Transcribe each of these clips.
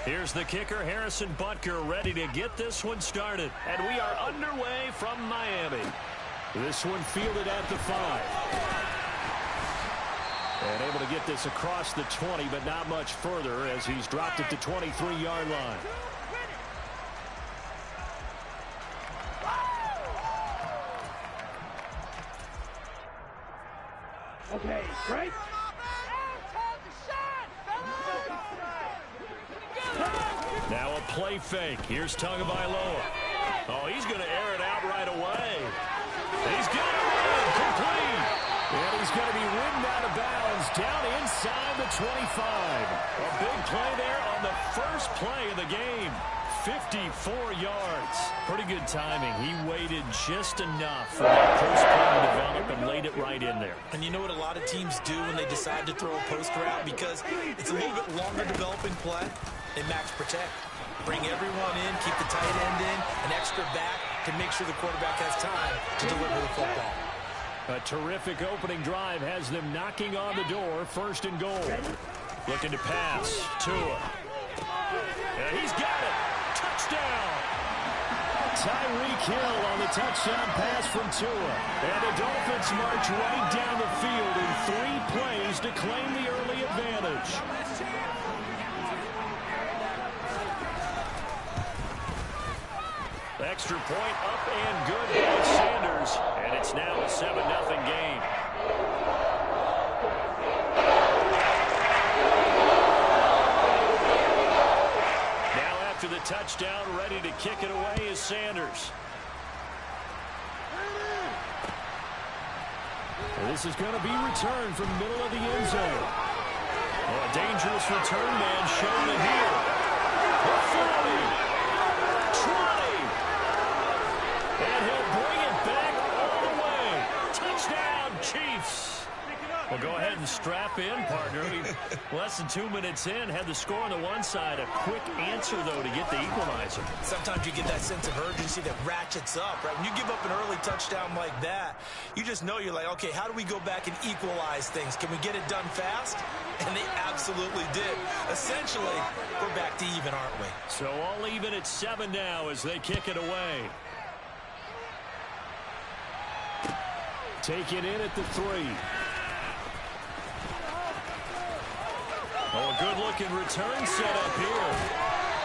Here's the kicker, Harrison Butker, ready to get this one started. And we are underway from Miami. This one fielded at the 5. And able to get this across the 20, but not much further as he's dropped it to 23-yard line. Okay, right? Now a play fake. Here's Tagovailoa. Oh, he's going to air it out right away. He's going to run complete. And he's going to be ridden out of bounds down inside the 25. A big play there on the first play of the game. 54 yards. Pretty good timing. He waited just enough for that post play to develop and laid it right in there. And you know what a lot of teams do when they decide to throw a post route? Because it's a little bit longer developing play. They max protect. Bring everyone in, keep the tight end in, an extra back to make sure the quarterback has time to deliver the football. A terrific opening drive has them knocking on the door. First and goal. Looking to pass. Tua. And he's got it. Touchdown. Tyreek Hill on the touchdown pass from Tua. And the Dolphins march right down the field in 3 plays to claim the early advantage. Extra point up and good by Sanders. And it's now a 7-0 game. After the touchdown, ready to kick it away is Sanders. This is going to be returned from the middle of the end zone. Oh, a dangerous return man shown it here. 40, 20, and he'll bring it back all the way. Touchdown, Chiefs. Well, go ahead and strap in, partner. Less than 2 minutes in, had the score on the one side. A quick answer, though, to get the equalizer. Sometimes you get that sense of urgency that ratchets up, right? When you give up an early touchdown like that, you just know you're like, okay, how do we go back and equalize things? Can we get it done fast? And they absolutely did. Essentially, we're back to even, aren't we? So all even at 7 now as they kick it away. Take it in at the 3. Oh, a good-looking return set up here.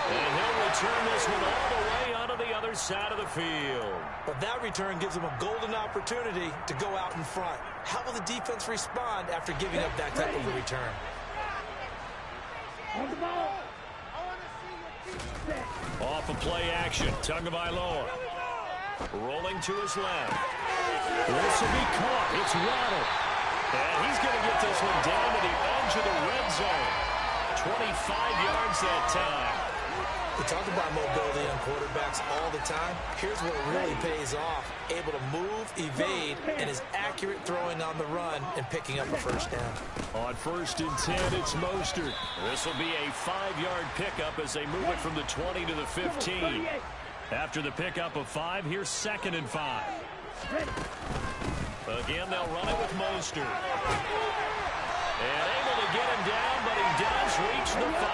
And he'll return this one all the way onto the other side of the field. But that return gives him a golden opportunity to go out in front. How will the defense respond after giving up that type of a return? Off of play action, Tagovailoa. Rolling to his left. This will be caught. It's Waddle. And he's going to get this one down to the edge of the red zone. 25 yards that time. We talk about mobility on quarterbacks all the time. Here's what really pays off. Able to move, evade, and is accurate throwing on the run and picking up a first down. On 1st and 10, it's Mostert. This will be a 5-yard pickup as they move it from the 20 to the 15. After the pickup of 5, here's 2nd and 5. Again, they'll run it with Mostert. And able to get him down, but he does reach the 5.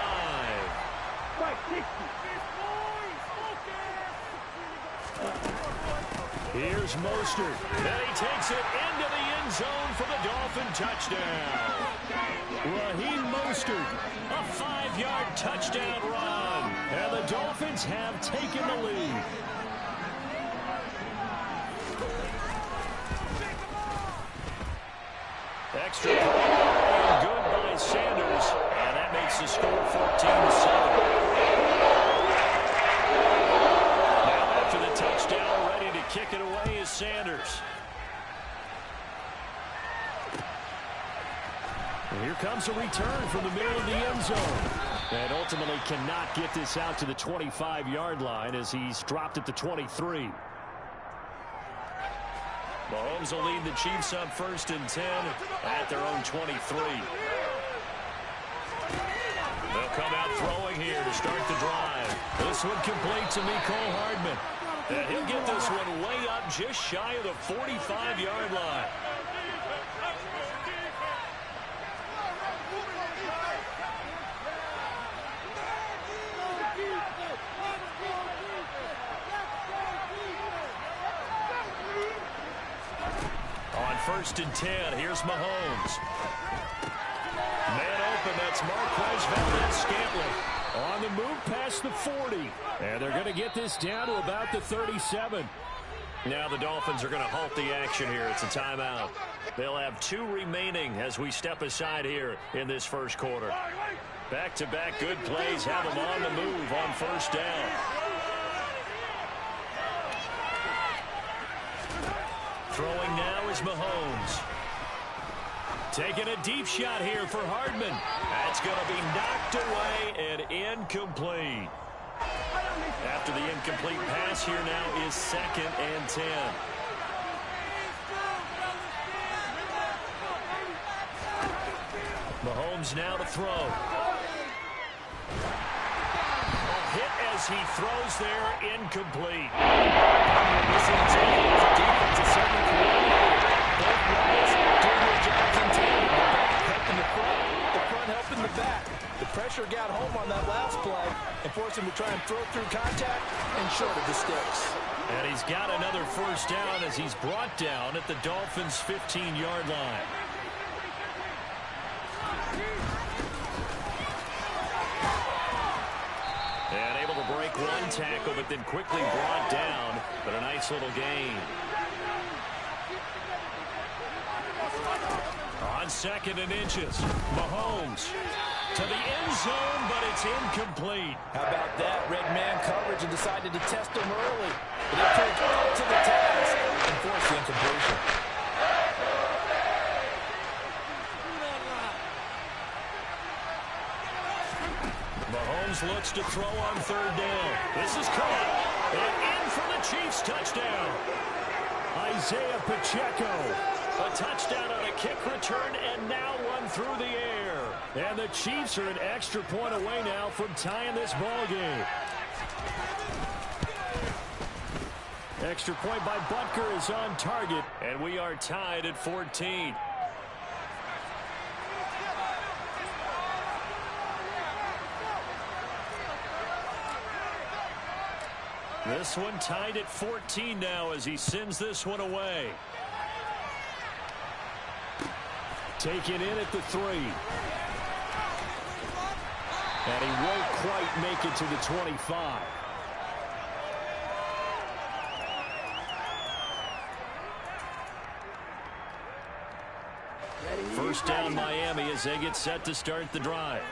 Here's Mostert. And he takes it into the end zone for the Dolphin touchdown. Raheem Mostert, a 5-yard touchdown run. And the Dolphins have taken the lead. Extra point and good by Sanders. And that makes the score 14-7. Now after the touchdown, ready to kick it away is Sanders. And here comes a return from the middle of the end zone. And ultimately cannot get this out to the 25-yard line as he's dropped at the 23. Mahomes will lead the Chiefs up 1st and 10 at their own 23. They'll come out throwing here to start the drive. This one complete to Mecole Hardman. And he'll get this one way up just shy of the 45-yard line. 1st and 10. Here's Mahomes. Man open, that's Marquez Valdez-Scantling. On the move past the 40. And they're going to get this down to about the 37. Now the Dolphins are going to halt the action here. It's a timeout. They'll have 2 remaining as we step aside here in this first quarter. Back-to-back good plays have them on the move on 1st down. Throwing now is Mahomes. Taking a deep shot here for Hardman. That's going to be knocked away and incomplete. After the incomplete pass, here now is 2nd and 10. Mahomes now to throw. A hit as he throws there, incomplete. This is a defensive second coordinator. Both guys doing their jobs in tandem. The back helping the front helping the back. The pressure got home on that last play and forced him to try and throw through contact and short of the sticks. And he's got another 1st down as he's brought down at the Dolphins' 15-yard line. And able to break one tackle, but then quickly brought down. But a nice little gain. On 2nd and inches, Mahomes to the end zone, but it's incomplete. How about that? Red man coverage and decided to test him early. But he turned up to the task and forced the incompletion. Mahomes looks to throw on 3rd down. This is caught. And in for the Chiefs touchdown. Isaiah Pacheco. A touchdown on a kick return, and now one through the air. And the Chiefs are an extra point away now from tying this ball game. Extra point by Butker is on target, and we are tied at 14. This one tied at 14 now as he sends this one away. Taken in at the 3. And he won't quite make it to the 25. First down Miami as they get set to start the drive.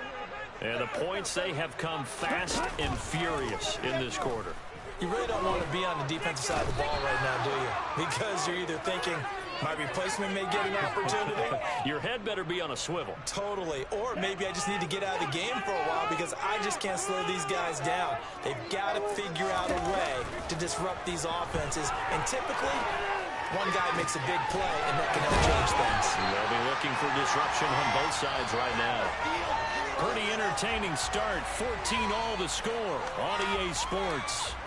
And the points, they have come fast and furious in this quarter. You really don't want to be on the defensive side of the ball right now, do you? Because you're either thinking, my replacement may get an opportunity. Your head better be on a swivel. Totally. Or maybe I just need to get out of the game for a while because I just can't slow these guys down. They've got to figure out a way to disrupt these offenses. And typically, one guy makes a big play, and that can help change things. They'll be looking for disruption on both sides right now. Pretty entertaining start. 14 all to score on EA Sports.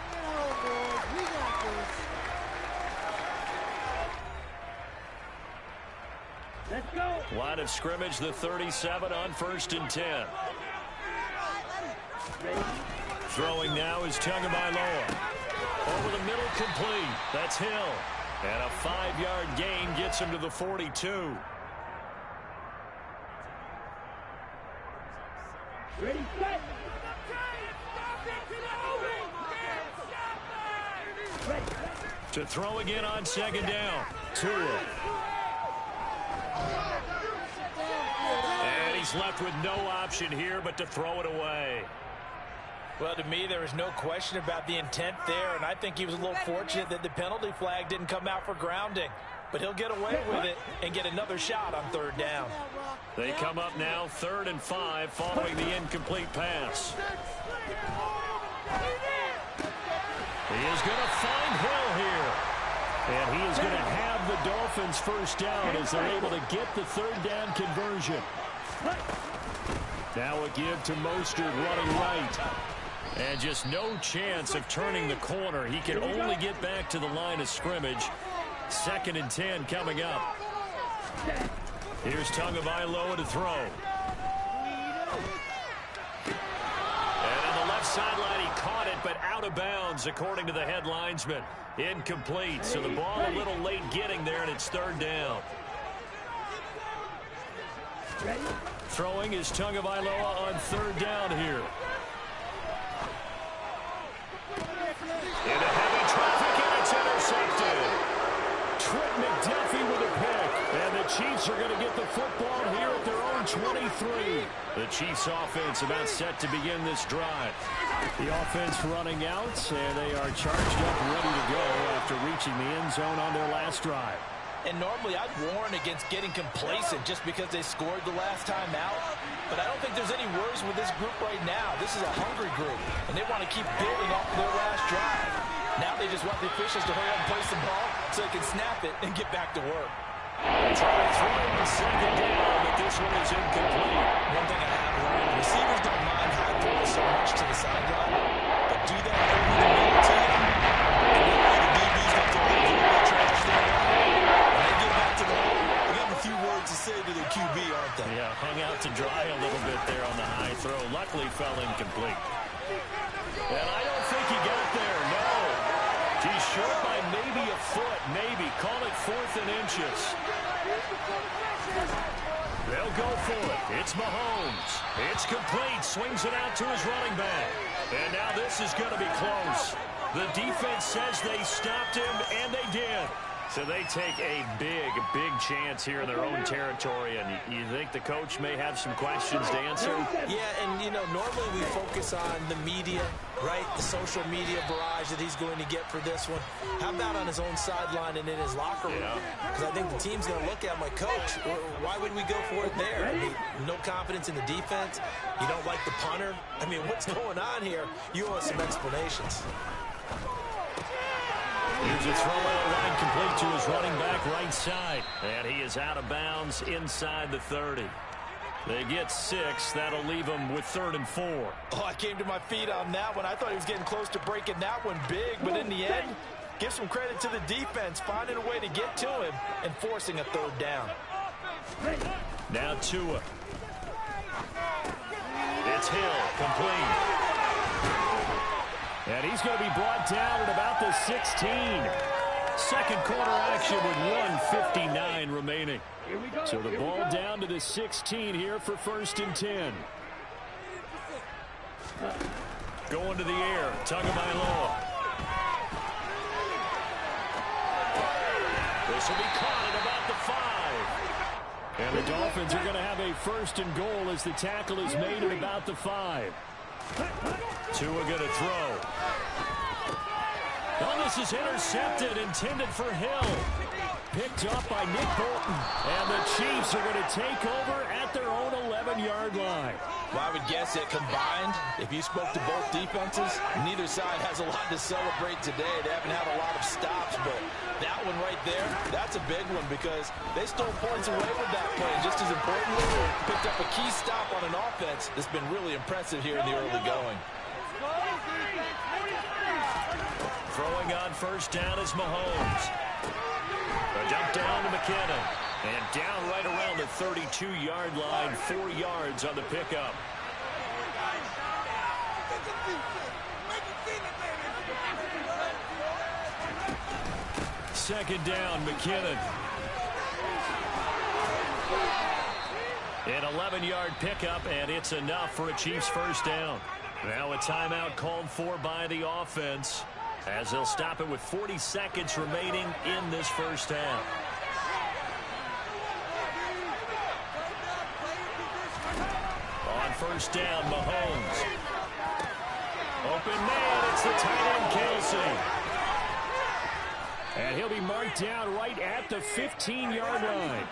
Let's go. Line of scrimmage, the 37 on 1st and 10. Throwing now is Tagovailoa. Over the middle, complete. That's Hill. And a 5-yard gain gets him to the 42. Ready, set. Ready. To throw again on 2nd down. Tua. And he's left with no option here but to throw it away. Well, to me, there was no question about the intent there, and I think he was a little fortunate that the penalty flag didn't come out for grounding. But he'll get away with it and get another shot on 3rd down. They come up now 3rd and 5 following the incomplete pass. He is going to find Hill here. And he is going to have the Dolphins 1st down as they're able to get the 3rd down conversion. Now a give to Mostert running right. And just no chance of turning the corner. He can only get back to the line of scrimmage. 2nd and 10 coming up. Here's Tagovailoa to throw. And on the left sideline, he caught it, but out of bounds, according to the head linesman. Incomplete, so the ball a little late getting there, and it's 3rd down. Throwing is Tagovailoa on third down here. Into heavy traffic, and it's intercepted. Trent McDuffie with a pick. And the Chiefs are going to get the football here at their own 23. The Chiefs offense about set to begin this drive. The offense running out, and they are charged up, ready to go after reaching the end zone on their last drive. And normally I'd warn against getting complacent just because they scored the last time out. But I don't think there's any worries with this group right now. This is a hungry group, and they want to keep building off of their last drive. Now they just want the officials to hurry up and place the ball so they can snap it and get back to work. They try to throw it on second down, but this one is incomplete. One thing I have learned, receivers don't mind high throws so much to the sideline, but do that over the middle to you, and then the DBs have to really trash their line. When they get back to the hole, they have a few words to say to their QB, aren't they? Yeah, hung out to dry a little bit there on the high throw. Luckily fell incomplete. And I don't think he got there, no. He's short by maybe a foot, maybe. Call it 4th and inches. They'll go for it. It's Mahomes. It's complete. Swings it out to his running back. And now this is going to be close. The defense says they stopped him, and they did. So they take a big, big chance here in their own territory, and you think the coach may have some questions to answer? Yeah, and, you know, normally we focus on the media, right, the social media barrage that he's going to get for this one. How about on his own sideline and in his locker room? Because I think the team's going to look at him like, Coach, why would we go for it there? I mean, no confidence in the defense. You don't like the punter. I mean, what's going on here? You owe us some explanations. Here's a throw out of line complete to his running back right side. And he is out of bounds inside the 30. They get 6. That'll leave them with 3rd and 4. Oh, I came to my feet on that one. I thought he was getting close to breaking that one big. But in the end, give some credit to the defense, finding a way to get to him and forcing a 3rd down. Now Tua. It's Hill, complete. And he's going to be brought down at about the 16. Second quarter action with 1:59 remaining. So the ball down to the 16 here for 1st and 10. Going to the air, Tagovailoa. This will be caught at about the 5. And the Dolphins are going to have a 1st and goal as the tackle is made at about the 5. Tua going to throw. Oh, this is intercepted, intended for Hill. Picked up by Nick Bolton. And the Chiefs are going to take over at their own 11-yard line. Well, I would guess that combined, if you spoke to both defenses, neither side has a lot to celebrate today. They haven't had a lot of stops, but that one right there, that's a big one because they stole points away with that play. And just as importantly, picked up a key stop on an offense that's been really impressive here in the early going. Throwing on 1st down is Mahomes. A dump down to McKinnon. And down right around the 32-yard line, 4 yards on the pickup. Second down, McKinnon. An 11-yard pickup, and it's enough for a Chiefs 1st down. Now a timeout called for by the offense as they'll stop it with 40 seconds remaining in this 1st half. On 1st down, Mahomes. Open man, it's the tight end, Kelsey. And he'll be marked down right at the 15-yard line.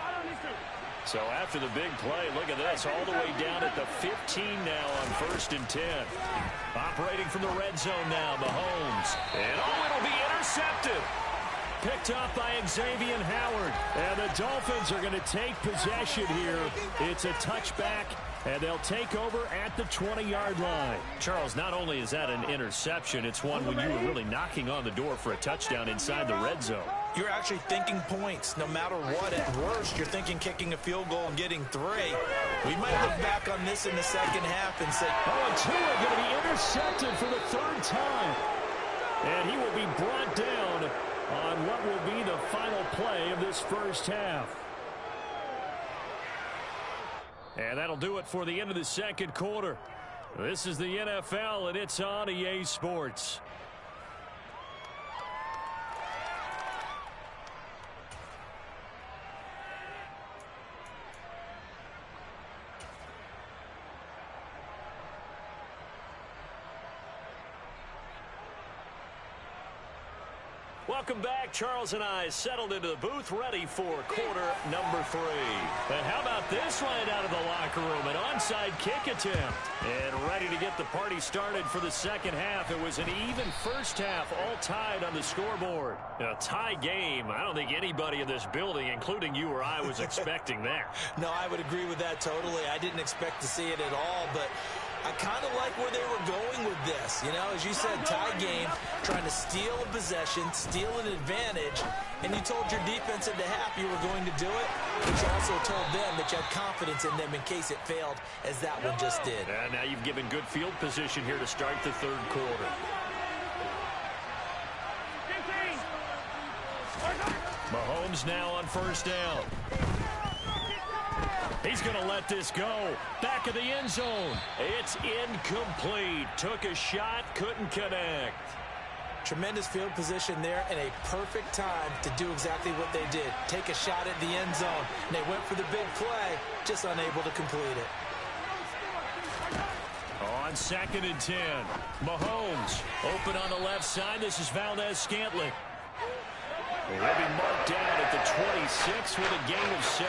So after the big play, look at this, all the way down at the 15 now on 1st and 10. Operating from the red zone now, Mahomes. And it'll be intercepted. Picked up by Xavier Howard. And the Dolphins are going to take possession here. It's a touchback, and they'll take over at the 20-yard line. Charles, not only is that an interception, it's one when you were really knocking on the door for a touchdown inside the red zone. You're actually thinking points no matter what. At worst, you're thinking kicking a field goal and getting 3. We might look back on this in the second half and say, oh, and Tua going to be intercepted for the 3rd time. And he will be brought down on what will be the final play of this 1st half. And that'll do it for the end of the second quarter. This is the NFL, and it's on EA Sports. Welcome back. Charles and I settled into the booth, ready for quarter number 3. And how about this right out of the locker room? An onside kick attempt. And ready to get the party started for the second half. It was an even first half, all tied on the scoreboard. A tie game. I don't think anybody in this building, including you or I, was expecting that. No, I would agree with that totally. I didn't expect to see it at all, but I kind of like where they were going with this. You know, as you said, tie game, trying to steal a possession, steal an advantage, and you told your defense at the half you were going to do it, but you also told them that you had confidence in them in case it failed, as that one just did. And now you've given good field position here to start the third quarter. Mahomes now on first down. He's going to let this go. Back of the end zone. It's incomplete. Took a shot, couldn't connect. Tremendous field position there and a perfect time to do exactly what they did. Take a shot at the end zone. And they went for the big play, just unable to complete it. On 2nd and 10. Mahomes open on the left side. This is Valdez-Scantling. He'll be marked down at the 26 with a gain of 7.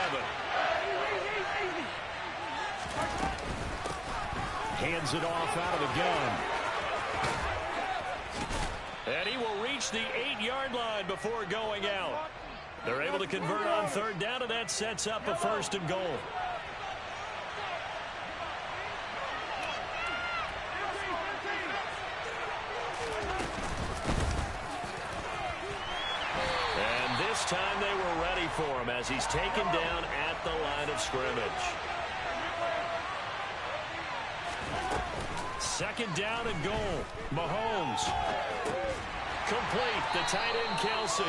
Hands it off out of the gun. And he will reach the 8-yard line before going out. They're able to convert on third down, and that sets up a 1st and goal. And this time they were ready for him as he's taken down at the line of scrimmage. 2nd down and goal. Mahomes. Complete. The tight end, Kelsey.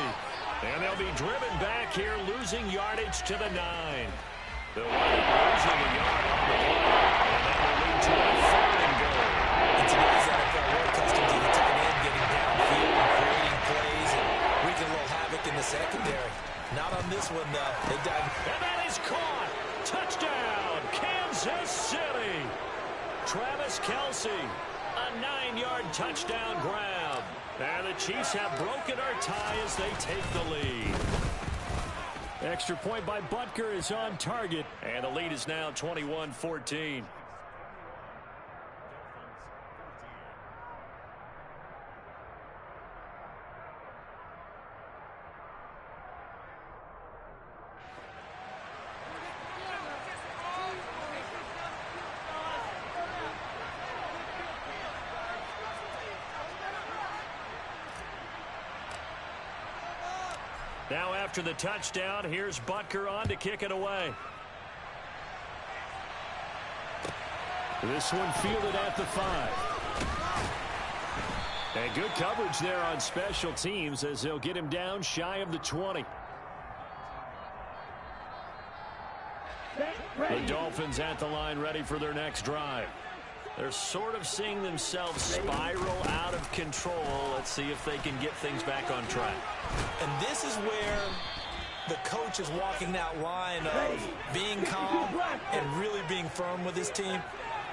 And they'll be driven back here, losing yardage to the 9. They'll wind up losing a yard on the play. And that will lead to a 3rd and goal. In today's NFL, we're accustomed to the tight end getting downfield and creating plays and wreaking a little havoc in the secondary. Not on this one, though. They dive. And that is caught. Touchdown, Kansas City. Travis Kelsey, a 9-yard touchdown grab. And the Chiefs have broken our tie as they take the lead. Extra point by Butker is on target. And the lead is now 21-14. Now after the touchdown, here's Butker on to kick it away. This one fielded at the 5. And good coverage there on special teams as they'll get him down shy of the 20. The Dolphins at the line ready for their next drive. They're sort of seeing themselves spiral out of control. Let's see if they can get things back on track. And this is where the coach is walking that line of being calm and really being firm with his team.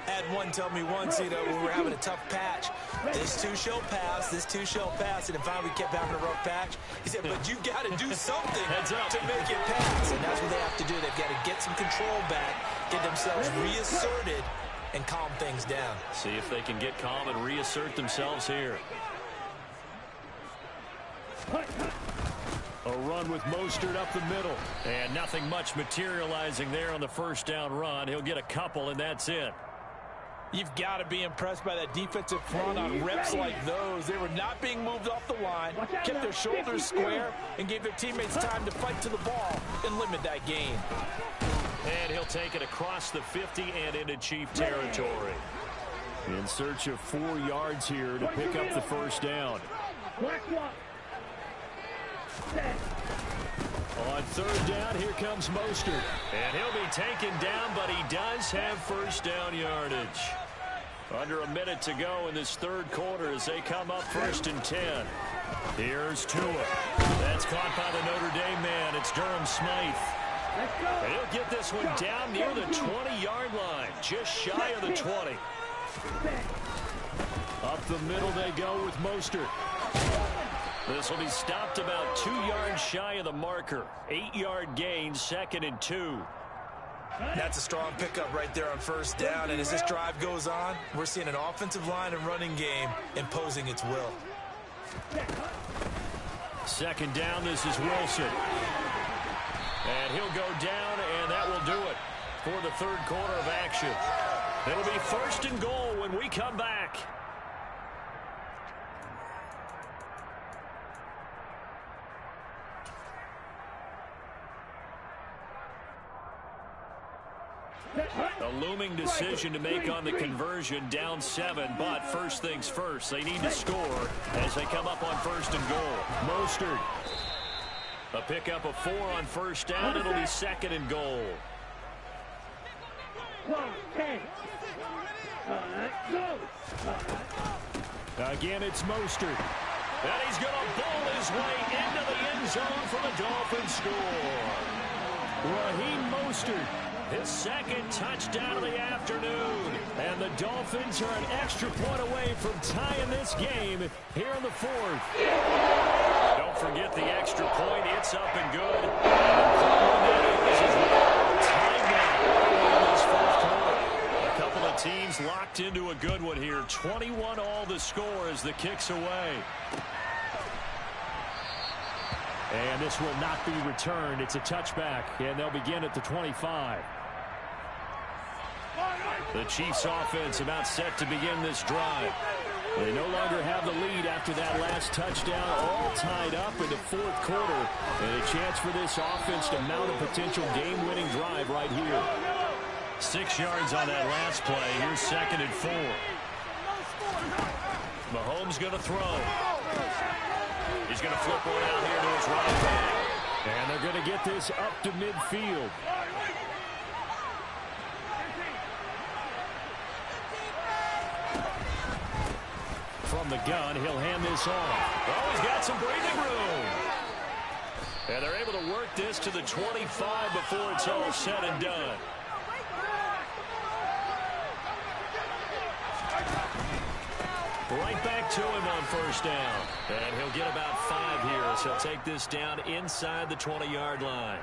I had one tell me once, you know, when we were having a tough patch, this too shall pass, this too shall pass. And if finally we kept having a rough patch, he said, but you got to do something to make it pass. And that's what they have to do. They've got to get some control back, get themselves reasserted, and calm things down. See if they can get calm and reassert themselves here. A run with Mostert up the middle. And nothing much materializing there on the first down run. He'll get a couple, and that's it. You've got to be impressed by that defensive front on reps like those. They were not being moved off the line, kept their shoulders square, and gave their teammates time to fight to the ball and limit that gain. And he'll take it across the 50 and into Chief territory. In search of 4 yards here to pick up the first down. On third down, here comes Mostert. And he'll be taken down, but he does have first down yardage. Under a minute to go in this third quarter as they come up 1st and 10. Here's Tua. That's caught by the Notre Dame man. It's Durham Smythe. And he'll get this one down near the 20-yard line, just shy of the 20. Up the middle they go with Mostert. This will be stopped about 2 yards shy of the marker. 8-yard gain, 2nd and 2. That's a strong pickup right there on first down. And as this drive goes on, we're seeing an offensive line and running game imposing its will. 2nd down, this is Wilson. And he'll go down, and that will do it for the third quarter of action. It'll be 1st and goal when we come back. A looming decision to make on the conversion, down 7, but first things first, they need to score as they come up on 1st and goal. Mostert. A pickup of 4 on first down. It'll be 2nd and goal. Again, it's Mostert. And he's going to bowl his way into the end zone for the Dolphins score. Raheem Mostert, his 2nd touchdown of the afternoon. And the Dolphins are an extra point away from tying this game here in the 4th. Don't forget the extra point. It's up and good. A couple of teams locked into a good one here. 21 all the score as the kick's away. And this will not be returned. It's a touchback, and they'll begin at the 25. The Chiefs offense about set to begin this drive. They no longer have the lead after that last touchdown, all tied up in the 4th quarter. And a chance for this offense to mount a potential game-winning drive right here. 6 yards on that last play. Here's 2nd and 4. Mahomes going to throw. He's going to flip one out here to his right back. And they're going to get this up to midfield. From the gun, he'll hand this off. Oh, he's got some breathing room. And they're able to work this to the 25 before it's all said and done. Right back to him on first down. And he'll get about 5 here, so he'll take this down inside the 20-yard line.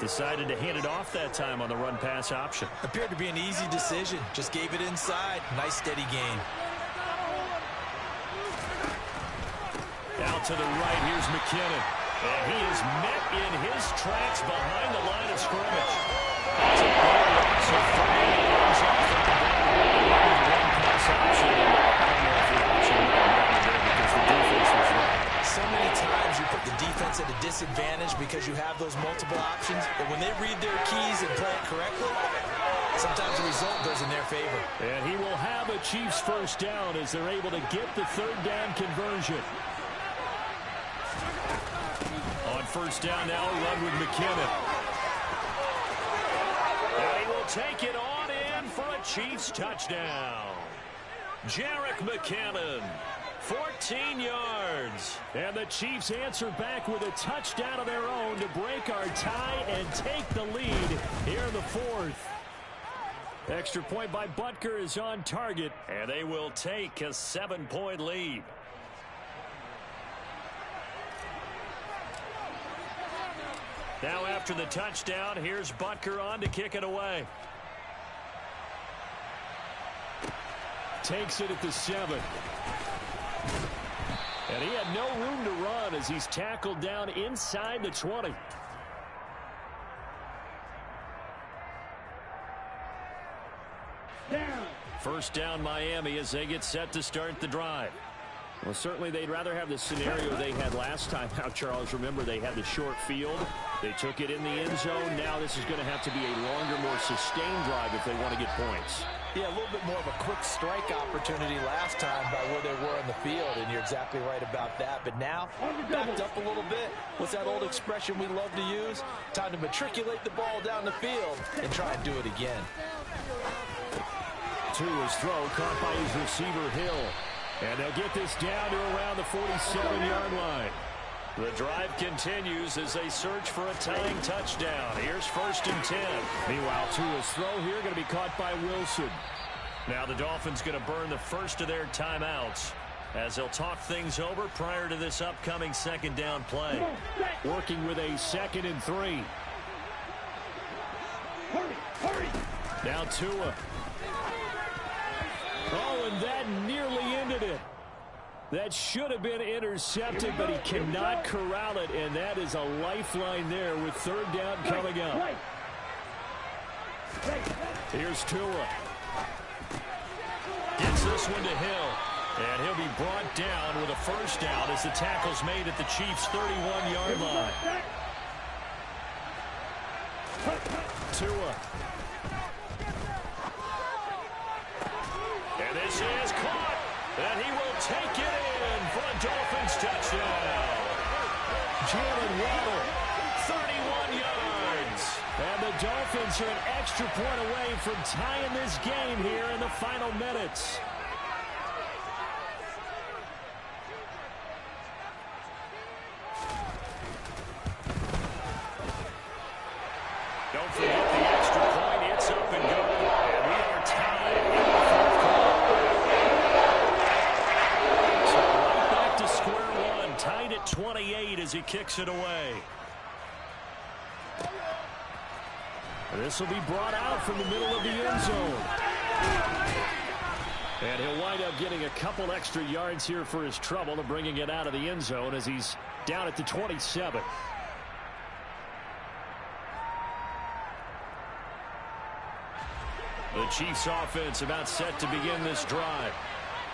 Decided to hand it off that time on the run-pass option. Appeared to be an easy decision. Just gave it inside. Nice, steady gain. Out to the right, here's McKinnon. And he is met in his tracks behind the line of scrimmage. That's a big loss of 5 yards off the run-pass option. I don't know if the option mattered there because the defense was right. So many times you put the defense at a disadvantage because you have those multiple options. But when they read their keys and play it correctly, sometimes the result goes in their favor. And he will have a Chiefs first down as they're able to get the 3rd down conversion. On first down now, run with McKinnon. And he will take it on in for a Chiefs touchdown. Jerick McKinnon, 14 yards. And the Chiefs answer back with a touchdown of their own to break our tie and take the lead here in the 4th. Extra point by Butker is on target, and they will take a 7-point lead. Now after the touchdown, here's Butker on to kick it away. Takes it at the 7. And he had no room to run as he's tackled down inside the 20. Down. First down Miami as they get set to start the drive. Well, certainly they'd rather have the scenario they had last time out, Charles. Remember, they had the short field. They took it in the end zone. Now this is going to have to be a longer, more sustained drive if they want to get points. Yeah, a little bit more of a quick strike opportunity last time by where they were in the field, and you're exactly right about that. But now, backed up a little bit. What's that old expression we love to use? Time to matriculate the ball down the field and try and do it again. To his throw, caught by his receiver, Hill. And they'll get this down to around the 47-yard line. The drive continues as they search for a tying touchdown. Here's 1st and 10. Meanwhile, Tua's throw here going to be caught by Wilson. Now the Dolphins going to burn the first of their timeouts as they'll talk things over prior to this upcoming second down play. Working with a 2nd and 3. Hurry. Now Tua. Oh, and that nearly ended it. That should have been intercepted, but he cannot corral it, and that is a lifeline there with 3rd down coming up. Here's Tua. Gets this one to Hill, and he'll be brought down with a 1st down as the tackle's made at the Chiefs' 31-yard line. Tua. And this is caught, and he will take it in for a Dolphins touchdown. Jalen Waddle, 31 yards. And the Dolphins are an extra point away from tying this game here in the final minutes. Don't forget the extra point. It's up and going. And we are tied in the 4th quarter. So right back to square one. Tied at 28 as he kicks it away. This will be brought out from the middle of the end zone. And he'll wind up getting a couple extra yards here for his trouble and bringing it out of the end zone as he's down at the 27. The Chiefs offense about set to begin this drive.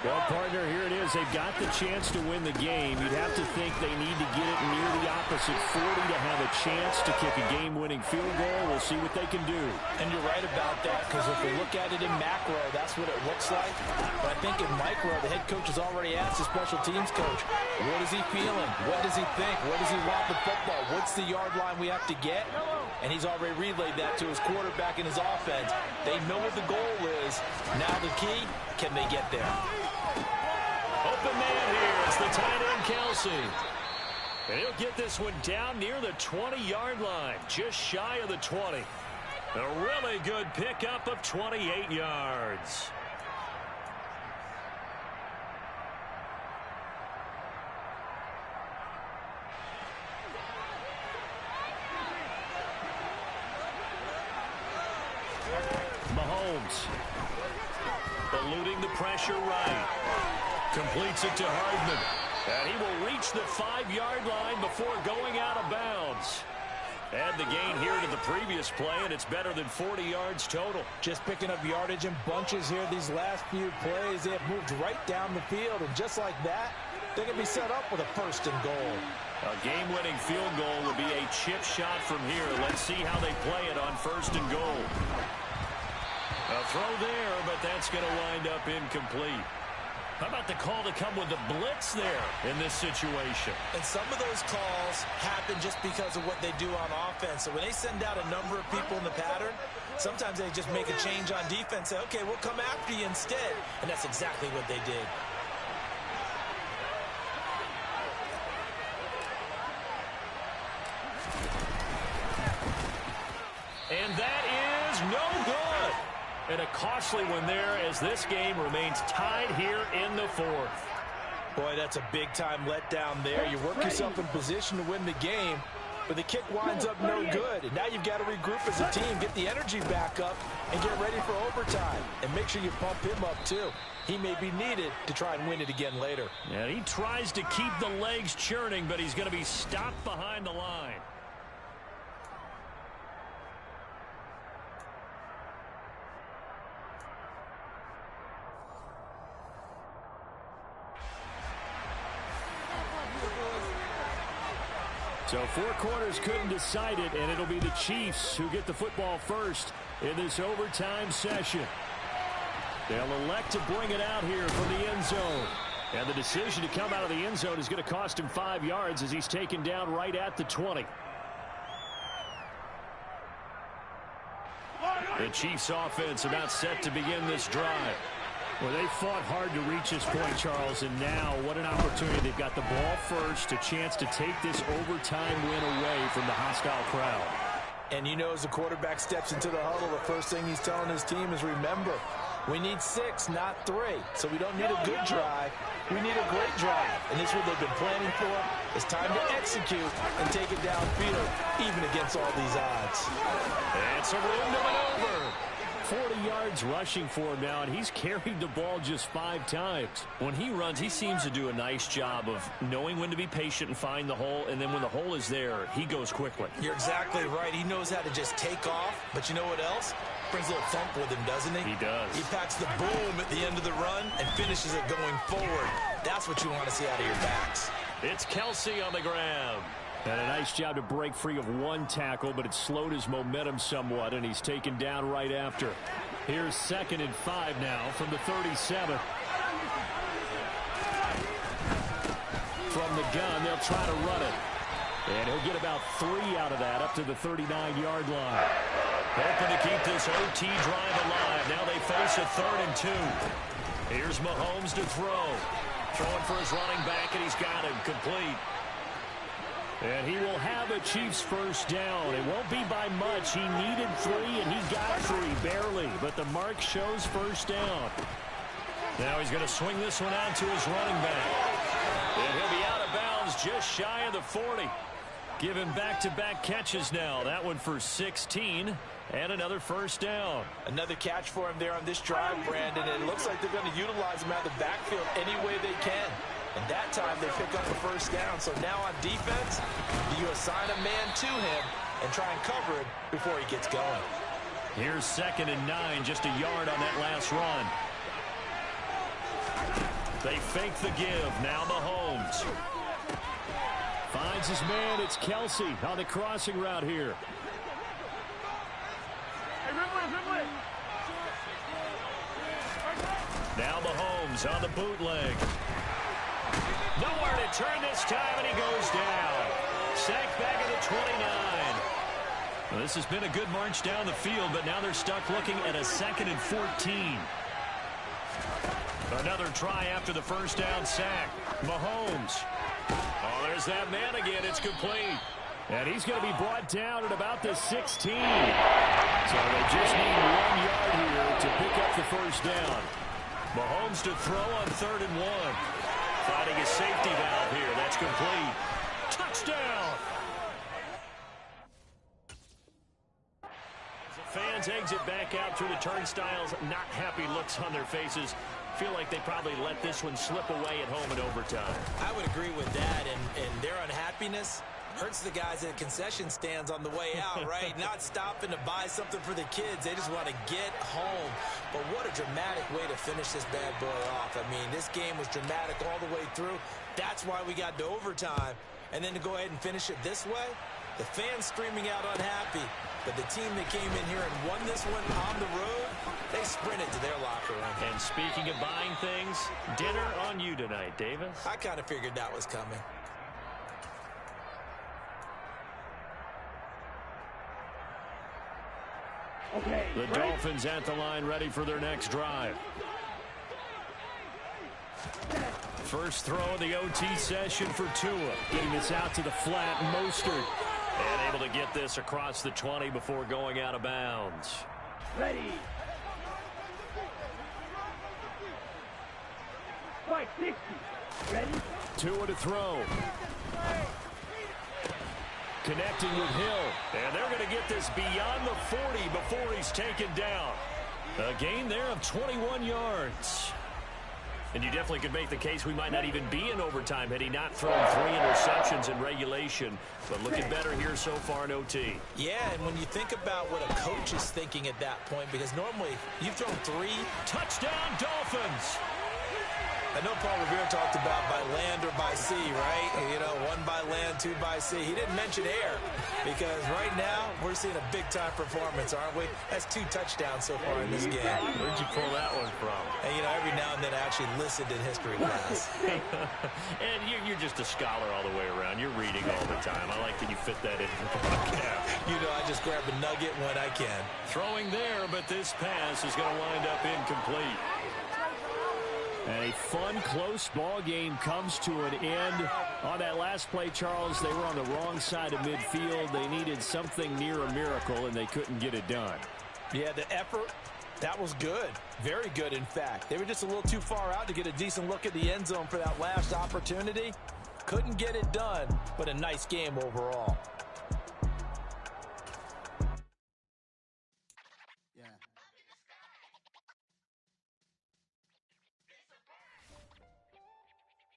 Well, partner, here it is. They've got the chance to win the game. You'd have to think they need to get it near the opposite 40 to have a chance to kick a game-winning field goal. We'll see what they can do. And you're right about that, because if we look at it in macro, that's what it looks like. But I think in micro, the head coach has already asked the special teams coach, what is he feeling? What does he think? What does he want the football? What's the yard line we have to get? And he's already relayed that to his quarterback and his offense. They know what the goal is. Now the key, can they get there? Open man here. It's the tight end, Kelsey. And he'll get this one down near the 20-yard line, just shy of the 20. A really good pickup of 28 yards. Mahomes eluding the pressure right. Completes it to Hardman. And he will reach the 5-yard line before going out of bounds. Add the gain here to the previous play, and it's better than 40 yards total. Just picking up yardage in bunches here these last few plays. They have moved right down the field, and just like that, they can be set up with a 1st and goal. A game-winning field goal will be a chip shot from here. Let's see how they play it on 1st and goal. A throw there, but that's going to wind up incomplete. How about the call to come with the blitz there in this situation? And some of those calls happen just because of what they do on offense. So when they send out a number of people in the pattern, sometimes they just make a change on defense. Say, okay, we'll come after you instead. And that's exactly what they did. And that is no good. And a costly one there as this game remains tied here in the 4th. Boy, that's a big-time letdown there. You work yourself in position to win the game, but the kick winds up no good. And now you've got to regroup as a team, get the energy back up, and get ready for overtime. And make sure you pump him up, too. He may be needed to try and win it again later. And he tries to keep the legs churning, but he's going to be stopped behind the line. So 4 quarters couldn't decide it, and it'll be the Chiefs who get the football first in this overtime session. They'll elect to bring it out here from the end zone. And the decision to come out of the end zone is going to cost him 5 yards as he's taken down right at the 20. The Chiefs offense about set to begin this drive. Well, they fought hard to reach this point, Charles, and now what an opportunity. They've got the ball first, a chance to take this overtime win away from the hostile crowd. And you know, as the quarterback steps into the huddle, the first thing he's telling his team is, remember, we need 6, not 3. So we don't need a good drive. We need a great drive. And this is what they've been planning for. It's time to execute and take it downfield, even against all these odds. It's a room to maneuver. 40 yards rushing for him now, and he's carried the ball just 5 times. When he runs, he seems to do a nice job of knowing when to be patient and find the hole, and then when the hole is there, he goes quickly. You're exactly right. He knows how to just take off, but you know what else? Brings a little thump with him, doesn't he? He does. He packs the boom at the end of the run and finishes it going forward. That's what you want to see out of your backs. It's Kelsey on the ground. And a nice job to break free of 1 tackle, but it slowed his momentum somewhat, and he's taken down right after. Here's 2nd and 5 now from the 37. From the gun, they'll try to run it. And he'll get about 3 out of that up to the 39-yard line. Hoping to keep this OT drive alive. Now they face a 3rd and 2. Here's Mahomes to throw. Throwing for his running back, and he's got him complete. And he will have a Chiefs first down. It won't be by much. He needed 3, and he got 3, barely. But the mark shows first down. Now he's going to swing this one out to his running back. And he'll be out of bounds just shy of the 40. Giving back-to-back catches now. That one for 16. And another first down. Another catch for him there on this drive, Brandon. And it looks like they're going to utilize him out of the backfield any way they can. And that time they pick up the first down. So now on defense, do you assign a man to him and try and cover it before he gets going? Here's 2nd and 9, just a yard on that last run. They fake the give. Now Mahomes. Finds his man. It's Kelsey on the crossing route here. Now Mahomes on the bootleg. Nowhere to turn this time, and he goes down. Sacked back at the 29. Well, this has been a good march down the field, but now they're stuck looking at a 2nd and 14. Another try after the first down sack. Mahomes. Oh, there's that man again. It's complete. And he's going to be brought down at about the 16. So they just need 1 yard here to pick up the first down. Mahomes to throw on 3rd and 1. Finding a safety valve here. That's complete. Touchdown! As the fans exit back out through the turnstiles, not happy looks on their faces. Feel like they probably let this one slip away at home in overtime. I would agree with that, and their unhappiness hurts the guys at concession stands on the way out, right? Not stopping to buy something for the kids. They just want to get home. But what a dramatic way to finish this bad boy off. I mean, this game was dramatic all the way through. That's why we got to overtime. And then to go ahead and finish it this way, the fans screaming out unhappy. But the team that came in here and won this one on the road, they sprinted to their locker room. And speaking of buying things, dinner on you tonight, Davis. I kind of figured that was coming. Okay, The Dolphins at the line, ready for their next drive. First throw of the OT session for Tua. Getting this out to the flat. Mostert. And able to get this across the 20 before going out of bounds. ready. 560. Ready. Tua to throw. Connecting with Hill. And they're going to get this beyond the 40 before he's taken down. A gain there of 21 yards. And you definitely could make the case we might not even be in overtime had he not thrown 3 interceptions in regulation. But looking better here so far in OT. Yeah, and when you think about what a coach is thinking at that point, because normally you've thrown 3. Touchdown, Dolphins! I know Paul Revere talked about by land or by sea, right? You know, 1 by land, 2 by sea. He didn't mention air because right now we're seeing a big-time performance, aren't we? That's 2 touchdowns so far in this game. Where'd you pull that one from? And, you know, every now and then I actually listened in history class. And you're just a scholar all the way around. You're reading all the time. I like that you fit that in the podcast. You know, I just grab a nugget when I can. Throwing there, but this pass is going to wind up incomplete. And a fun, close ball game comes to an end. On that last play, Charles, they were on the wrong side of midfield. They needed something near a miracle, and they couldn't get it done. Yeah, the effort, that was good. Very good, in fact. They were just a little too far out to get a decent look at the end zone for that last opportunity. Couldn't get it done, but a nice game overall.